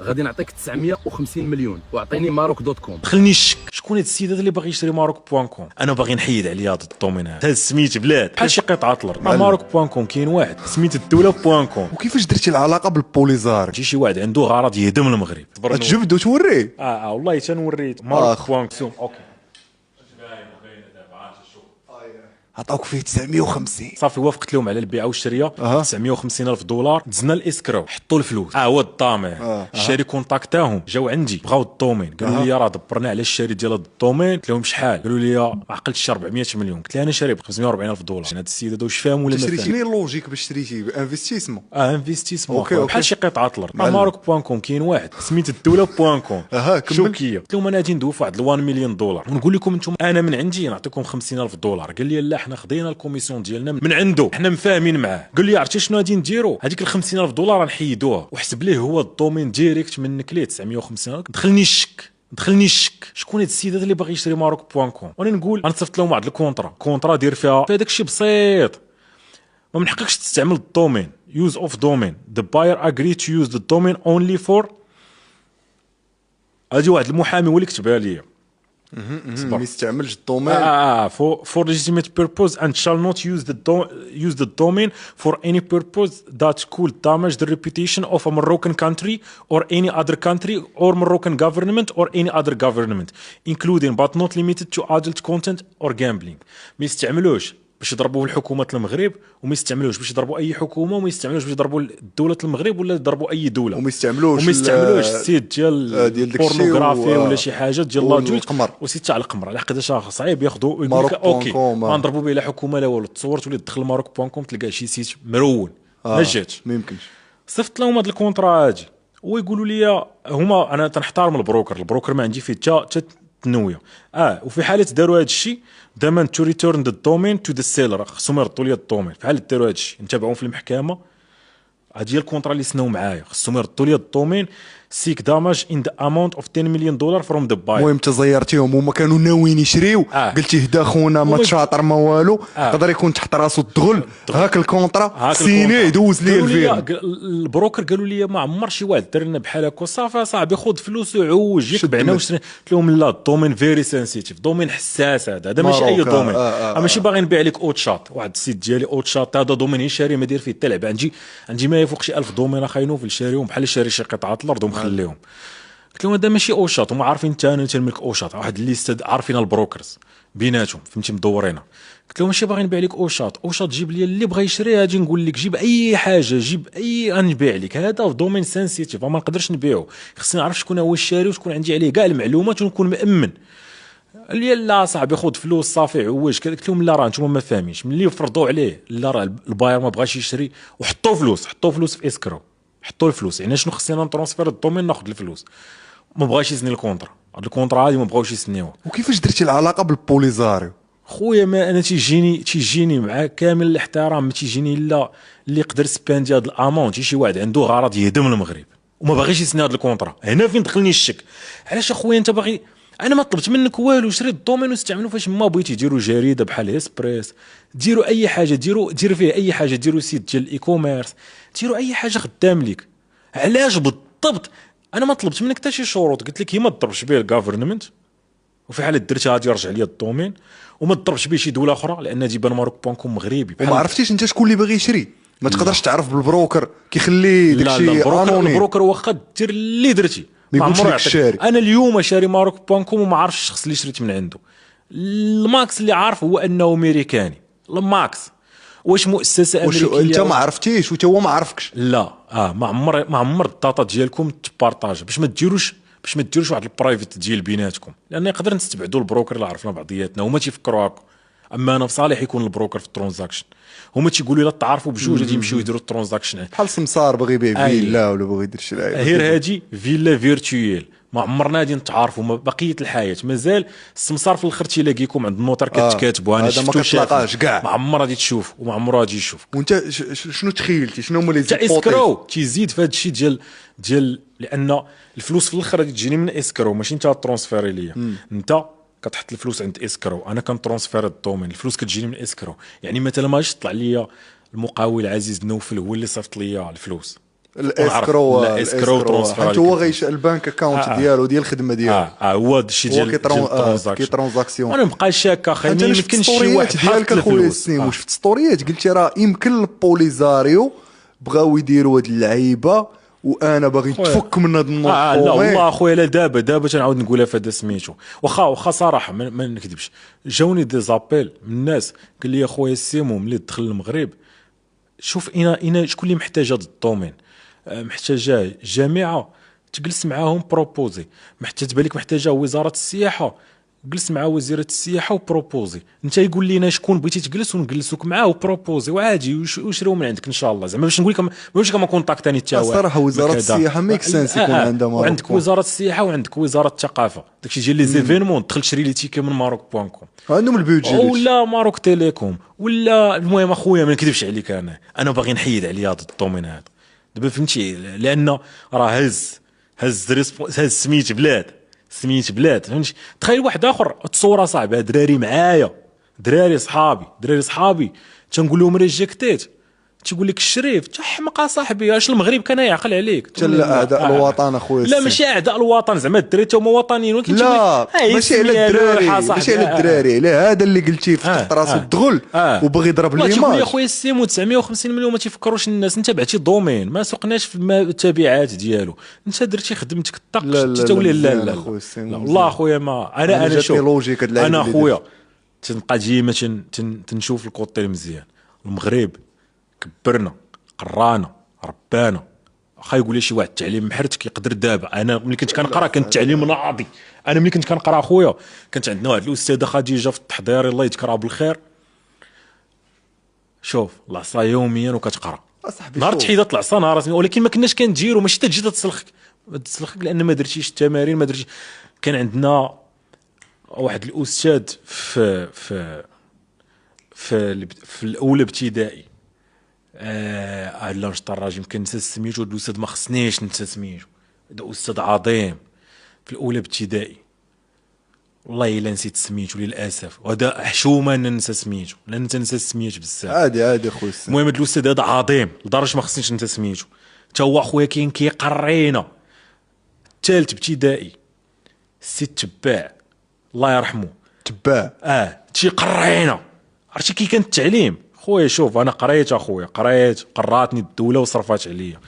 غادي نعطيك 950 مليون واعطيني ماروك دوت كوم. دخلني الشك، شكون هاد السيد هذا اللي باغي يشري ماروك بوان كوم؟ انا باغي نحيد عليا هاد الدومين هذا سميت بلاد بحال شي قطعه الارض. ماروك بوان كوم كاين واحد سميت الدوله بوان كوم. وكيفاش درتي العلاقه بالبوليزار؟ جي شي واحد عنده غرض يهدم المغرب تجبد وتوريه. والله تنوريت ماروك بوان كوم. اوكي عطاوك فيه 950. صافي وافقت لهم على البيعه والشريه. 950 الف دولار. دزنا الاسكرو حطوا الفلوس. هو الطامع. الشاري كونتاكتاهم جاو عندي بغاو الدومين قالوا لي راه دبرنا على الشاري ديال هذا الدومين. قلت لهم شحال؟ قالوا لي ما عقلتش 400 مليون. قلت لها انا شاري ب 540 الف دولار. هذا السيد هذا واش فاهم ولا ما فاهم؟ شنو اللوجيك باش شريتي انفستيسمون؟ انفستيسمون بحال شي قطعه الارض. ماروك بوان كوم كاين واحد سميت الدوله بوان كوم. شوكيه. قلت لهم انا غادي ندوي في واحد 1 مليون دولار ونقول لكم انتم انا من عندي نعطيكم 50 الف دولار. قال لي لا حنا خدينا الكوميسيون ديالنا من عنده حنا مفاهمين معاه. قال لي عرفتي شنو غادي نديروا؟ هذيك ال 50 الف دولار نحيدوها وحسب ليه هو الدومين ديريكت منك ليه 950 الف. دخلني الشك شكون هاد السيد هذا اللي باغي يشري ماروك بوان كوم. وانا نقول انا صيفط لهم واحد الكونطرا دير فيها هذاك الشيء بسيط. ما من حقكش تستعمل الدومين يوز اوف دومين the buyer agree to use the domain only for. هادي واحد المحامي هو اللي كتبها لي. ما يستعملش الدومين for legitimate purpose and shall not use the domain for any purpose that could damage the reputation of a Moroccan country or any other country or Moroccan government or any other government including but not limited to adult content or gambling. ما يستعملوش باش يضربوا الحكومه المغرب وما يستعملوش باش يضربوا اي حكومه وما يستعملوش باش يضربوا دوله المغرب ولا يضربوا اي دوله وما يستعملوش السيت ديال البورنوغرافي ولا شي حاجه ديال لاجولت القمر وسيت تاع القمر على حقاش صعيب ياخذوا يقول لك اوكي ما نضربوا به لا حكومه لا والو. تصورت وليت دخل ماروك بوان كوم تلقى شي سيت مرون ما جاتش. ما يمكنش. صيفط لهم هذا الكونطرا هادي ويقولوا لي هما انا تنحترم البروكر ما عندي فيه حتى تنويه. وفي حاله داروا هذا الشيء دائما تو ريتيرن ذا دومين تو ذا سيلر خصهم يردوا لي الدومين. في حاله داروا هذا الشيء نتابعوهم في المحكمه. هذه هي الكونطرا اللي سناو معايا خصهم يردوا لي الدومين سيك داماج ان ذا اماونت اوف 10 مليون دولار فروم ذا باير. المهم تزيرتيهم هما كانوا ناويين يشريو. قلتي هدا خونا ما تشاطر ما والو يقدر يكون تحت راسو الدغل. هاك الكونطرا سيني دوز لي الفيلم. البروكر قالوا لي ما عمر شي واحد دار لنا بحال هكا. صافي صاحبي خذ فلوس وعوج ياك بعنا وشري. قلت لهم لا الدومين فيري سنسيتيف دومين حساس. هذا ماشي اي دومين. ماشي باغي نبيع لك اوت شات واحد السيت ديالي اوت شات هذا دومين شاري ما داير فيه حتى لعبه. عندي ما يفوق شي 1000 دومين خاينو في الشاريهم بحال شاري شي قطعه الارض ومخليهم. قلت لهم هذا ماشي اوشاط وما عارفين حتى انا تنملك اوشاط واحد الليست عارفين البروكرز بيناتهم فهمتي مدورينها. قلت لهم ماشي باغي نبيع لك اوشاط جيب لي اللي بغى يشري اجي نقول لك جيب اي حاجه جيب اي غنبيع لك. هذا في دومين سنسيتيف ما نقدرش نبيعه. خصني نعرف شكون هو الشاري وشكون عندي عليه كاع المعلومات ونكون مأمن. قال لي لا صاحبي خذ فلوس صافي عوج. قلت لهم لا راه نتوما ما فاهمينش ملي فرضوا عليه لا راه الباير ما بغاش يشري وحطوا فلوس في اسكرو. حطوا الفلوس يعني شنو خصني نترونسفير الدومين ناخذ الفلوس. ما بغاش يسني الكونطرا. هاد الكونطرا هادي ما بغاوش يسنيوها. وكيفاش درتي العلاقه بالبوليزاريو؟ خويا ما انا تيجيني مع كامل الاحترام ما تيجيني الا اللي يقدر سباندي هاد الامونت شي واحد عنده غرض يهدم المغرب وما باغيش يسني هاد الكونطرا. هنا فين دخلني الشك. علاش اخويا انت باغي انا ما طلبت منك والو. شري الدومين واستعملوا فاش ما بغيتي. ديروا جريده بحال اسبريس ديروا اي حاجه ديروا فيه اي حاجه. ديروا سيت ديال الاي كوميرس ديروا اي حاجه خدام ليك. علاش بالضبط انا ما طلبت منك حتى شي شروط. قلت لك هي ما تضربش به الجوفرمنت وفي حاله درتها غادي يرجع لي الدومين وما تضربش به شي دوله اخرى لان ديبان ماروك بوان كوم مغربي. وما عرفتيش انت شكون اللي باغي يشري. ما تقدرش تعرف بالبروكر كيخلي داكشي انونيم. البروكر واخا دير اللي درتي ما عمرو يعطيك. انا اليوم شاري ماروك بوان كوم وما عارفش الشخص اللي شريت من عنده. الماكس اللي عارف هو انه امريكاني. الماكس واش مؤسسه امريكيه انت ما عرفتيش وتا هو ما عرفكش. لا ما عمر الداتا ديالكم تبارطاج باش ما ديروش واحد البرايفت ديال بيناتكم لان يقدر نستبعدوا البروكر اللي عرفنا بعضياتنا هما تيفكروا هكا. اما انا في صالح يكون البروكر في الترانزاكشن. هما تيقولوا الا تعرفوا بجوج غادي يمشيو يديروا الترانزاكشن بحال سمسار باغي يبيع فيلا ولا باغي يدير شي لعيبه. غير هادي فيلا فيرتويال ما عمرنا غادي نتعارفوا بقيه الحياه. مازال السمسار في الاخر تيلاقيكم عند النوتر كتكاتبوا انا شفتو كتلاقاش كاع ما عمر غادي تشوف وما عمره غادي يشوف. وانت شنو تخيلتي شنو هما لي اسكرو تيزيد في هذا الشيء ديال لان الفلوس في الاخر غادي تجيني من اسكرو ماشي انت ترونسفيري ليا. انت كتحط الفلوس عند اسكرو انا كنترونسفير الدومين الفلوس كتجيني من اسكرو. يعني مثلا ما غاديش يطلع ليا المقاول عزيز نوفل هو اللي صيفط ليا الفلوس الاسكرو ترونسفير حيت هو غيشاء البنك اكونت ديالو ديال الخدمه ديالو هو هادشي ديال الترانزاكسيون. وانا مبقى شاك اخي ما يمكنش شي واحد ديالك اخويا السيم. واش في ستوريات قلتي راه يمكن البوليزاريو بغاو يديروا هاد اللعيبه وانا باغي نتفك من هاد النقطه. لا والله اخويا لا دابا تنعاود نقولها في هذا سميتو. واخا صراحه ما نكذبش، جاوني دي زابيل من الناس قال لي اخويا السيمو ملي دخل المغرب شوف انا شكون اللي محتاج هذا الدومين، محتاجاه جامعه تجلس معاهم بروبوزي، تبان لك محتاجاه وزاره السياحه جلس مع وزيره السياحه وبروبوزي، انت يقول لنا شكون بغيتي تجلس ونجلسوك معاه وبروبوزي وعادي وشريو من عندك ان شاء الله. زعما باش نقول لكم ماشي كما كونتاكتاني حتى واحد. صراحه وزاره السياحه ميك سنس يكون عندها ماروك. وعندك وزاره السياحه وعندك وزاره الثقافه، داكشي ديال لي زيفينمون دخل شري لي تيكي من ماروك.كوم عندهم البيدجي ولا ماروك تيليكوم ولا. المهم اخويا ما نكذبش عليك، انا باغي نحيد عليا هذا الدومين هذا دابا فهمتي، لان راه هز سميت بلاد فهمتي. تخيل واحد اخر تصوره صاحبي دراري معايا، دراري صحابي تنقول لهم ريجيكتيت، تيقول لك الشريف تا حمقى صاحبي، اش المغرب كان يعقل عليك. لا اعداء الوطن اخويا. لا ماشي اعداء الوطن، زعما الدراري تا هما وطنيين، ولكن لا ماشي على الدراري، على هذا اللي قلتي فتح راسو الدغل وبغي يضرب ليماج. تيقول لي اخويا السيمو 950 مليون ما تيفكروش الناس. انت بعتي دومين ما سوقناش في التبعات ديالو، انت درتي خدمتك الطق تولي. لا والله اخويا ما انا شوف انا اخويا تنبقى ديما تنشوف الكوطي المزيان. المغرب كبرنا قرانا ربانا، واخا يقول لي شي واحد التعليم محرتك يقدر. دابا انا ملي كنت كنقرا كان التعليم ناضي. انا ملي كنت كنقرا اخويا كانت عندنا واحد الاستاذه خديجه في التحضير الله يذكرها بالخير. شوف العصا يوميا وكتقرا، نهار تحيدات العصا نهار رسمي، ولكن ما كناش كنديرو ماشي تجي تسلخك لان ما درتيش التمارين ما درتيش. كان عندنا واحد الاستاذ في الاولى ابتدائي لا نشطى الراجل يمكن نسى سميتو. الاستاذ ما خصنيش ننسى سميتو، هذا استاذ عظيم في الاولى ابتدائي، والله الا نسيت سميتو للاسف، وهذا حشومه ننسى سميتو لان انت ننسى سميتو بزاف. عادي اخويا. المهم هذا الاستاذ هذا عظيم لدرجه ما خصنيش ننسى سميتو. حتى هو اخويا كاين كيقرينا ثالث ابتدائي، السي تباع الله يرحمه تباع تيقرينا. عرفتي كي كان التعليم خويا. شوف انا قريت اخويا، قراتني الدوله وصرفات عليا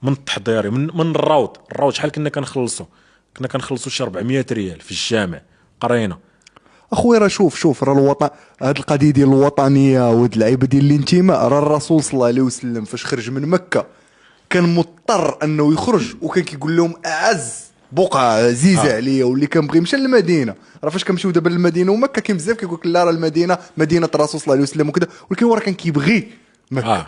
من التحضيري من الروض شحال كنا كنخلصوا شي 400 ريال في الجامع قرينا اخويا. راه شوف راه الوطن، هاد القضيه ديال الوطنيه وهاد اللعيبه ديال الانتماء، راه الرسول صلى الله عليه وسلم فاش خرج من مكه كان مضطر انه يخرج، وكان كيقول لهم اعز بقعه عزيزه عليا واللي كنبغي مشى للمدينه. راه فاش كنمشيو دابا للمدينه ومكه كاين بزاف كيقول لك لا راه المدينه مدينه الرسول صلى الله عليه وسلم وكذا، ولكن هو راه كان كيبغي مكه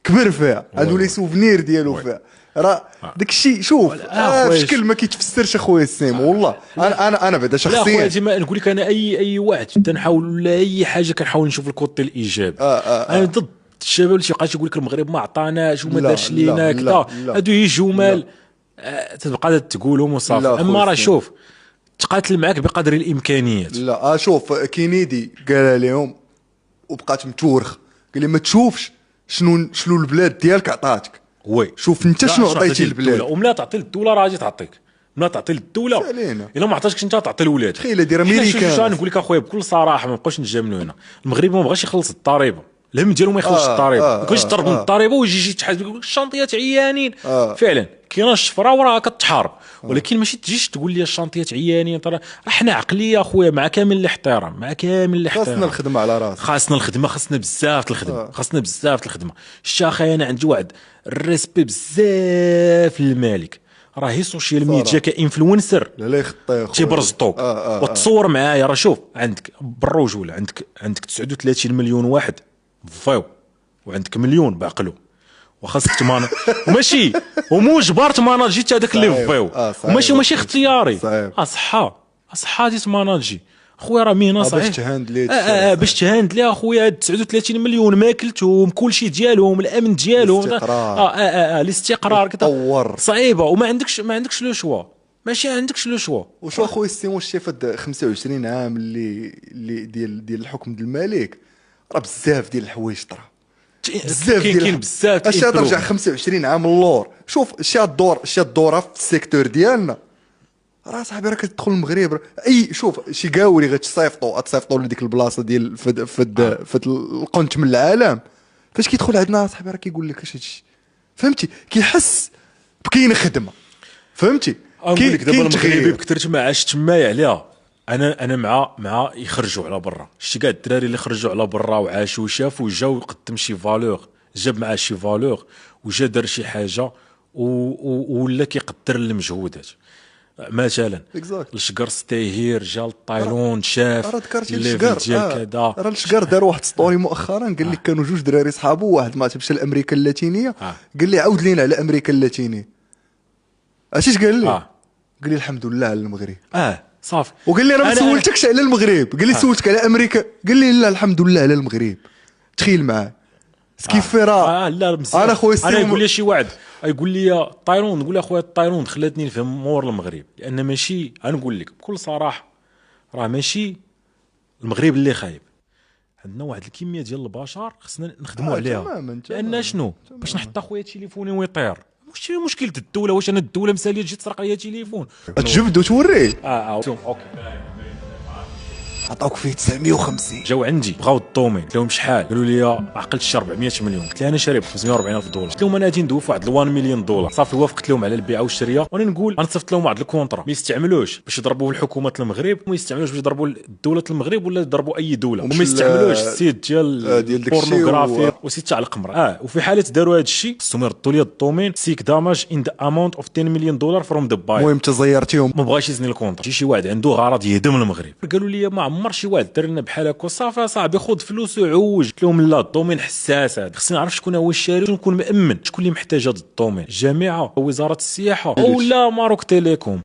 كبر فيها، عنده لي سوفنير ديالو فيها. راه داك الشيء شوف بشكل ما كيتفسرش اخويا السيم. والله انا بعدا شخصيا لا اخويا ديما نقول لك انا اي واحد تنحاول ولا اي حاجه كنحاول نشوف الكوتي الايجابي. انا ضد الشباب اللي تيبقى يقول لك المغرب ما عطاناش وما دارش لينا كذا، هادو هي جمل تبقى تقولهم وصافي. اما راه شوف تقاتل معاك بقدر الامكانيات. لا شوف كينيدي قال لهم وبقات متورخ، قال لي ما تشوفش شنو البلاد ديالك عطاتك، وي شوف انت شنو عطيتي للبلاد. وملا تعطي للدوله راه غادي تعطيك، ملا تعطي للدوله الا ما عطاتكش انت تعطي لولادك. تخيل دير امريكان. نقول لك اخويا بكل صراحه ما نبقاوش نتجاملوا هنا. المغرب ما بغاش يخلص الضريبه، الهم ديالو ما يخلصش الضريبه، ما يكونش تضرب من الضريبه ويجي يتحاسب يقول لك الشنطيات عيانين. فعلا كاينه الشفره وراها كتحارب، ولكن ماشي تجيش تقول لي الشنطيات عيانين. ترى احنا عقليه اخويا مع كامل الاحترام، خاصنا الخدمه على راسنا، خاصنا بزاف الخدمه. الشاخه انا عندي واحد الريسبي بزاف للمالك، راه هي السوشيال ميديا كانفلونسر لا يخطي تيبرزطوك وتصور معايا. راه شوف عندك بالرجوله عندك 39 مليون واحد فاو، وعندك مليون بعقلو، وخاصك تمانا وماشي ومجبر تماناجي حتى هذاك اللي فاو، وماشي اختياري. اصحى دي تماناجي خويا، راه مهنه صحيح باش تهاند ليها خويا. 39 مليون ماكلتهم كلشي ديالهم، الامن ديالهم، الاستقرار كتطور صعيبه، وما عندكش لو شوا، ماشي عندكش لو شوا. وشو اخويا السيم واش شايف هاد 25 عام اللي ديال الحكم ديال الملك، راه بزاف ديال الحوايج طرا. بزاف كاين بزاف اشياء ترجع improvement. 25 عام اللور. شوف اشياء الدوره في السيكتور ديالنا. راه صاحبي راه كتدخل المغرب اي شوف شي قاوري غتصيفطوا لديك البلاصه ديال فد القنت من العالم. فاش كيدخل عندنا صاحبي راه كيقول لك اش هادشي، فهمتي؟ كيحس بكاين خدمه، فهمتي؟ نقول لك دابا كاين المغربي تغيير. بكثرت ما عاش تمايا عليها. انا مع يخرجوا على برا. شتي كاع الدراري اللي خرجوا على برا وعاشوا وشافوا جا وقدم شي فالور، جاب معاه شي فالور وجا دار شي حاجه ولا كيقدر المجهودات. مثلا Exactly. الشقر ستيهير جا الطايلون شاف راه ذكرتي الليفل الشقر ديال كذا. راه الشقر دار واحد ستوري مؤخرا قال لك كانوا جوج دراري صحابو، واحد ما مشى لامريكا اللاتينيه قال لي عاود لينا على امريكا اللاتينيه. عرفتي اش قال لي؟ قال لي الحمد لله على المغرب. صافي. وقال لي انا ما سولتكش على المغرب، قال لي سولتك على امريكا، قال لي لا الحمد لله على المغرب. تخيل معاه كيف راه لا مزيان. انا خويا انا يقول لي شي واحد يقول لي الطايرون، نقول له اخويا الطايرون خلاتني نفهم مور المغرب، لان ماشي نقول لك بكل صراحه راه ماشي المغرب اللي خايب. عندنا واحد الكميه ديال البشر خصنا نخدموا عليها. تماما لان شنو باش نحط اخويا تليفوني ويطير، واش مشكله الدوله؟ واش انا الدوله مساليه تجي تسرق لي تليفون؟ تجبد وتوريه. اوكي. عطاوك فيه 950. جاو عندي بغاو الدومين، قلت لهم شحال؟ قالوا لي عقلت شي 400 مليون. قلت لي انا شاري ب 540 الف دولار. قلت لهم انا غادي ندوي في واحد 1 مليون دولار. صافي وافقت لهم على البيعه والشريه، وانا نقول غنصيفط لهم واحد الكونطرا ما يستعملوش باش يضربوا الحكومه المغرب، وما يستعملوش باش يضربوا دوله المغرب ولا يضربوا اي دوله، وما يستعملوش السيت ديال البورنوغرافي وسيت تاع القمر. وفي حاله داروا هذا الشيء خصهم يردوا لي الدومين سيك داماج ان ذا اماونت اوف 10 مليون دولار فروم ذا باي. المهم تزيرتيهم. ما بغاش يزني الكونطرا. شي واحد عنده غرض يهدم المغرب. قالوا لي ما عمر شي واحد دار لنا بحال هكا. صافي صاحبي خذ فلوس وعوج. قلت لهم لا الدومين حساس، هذا خصني نعرف شكون هو الشاري ونكون مأمن. شكون اللي محتاج هذا الدومين؟ الجامعه، وزاره السياحه، او لا ماروك تيليكوم.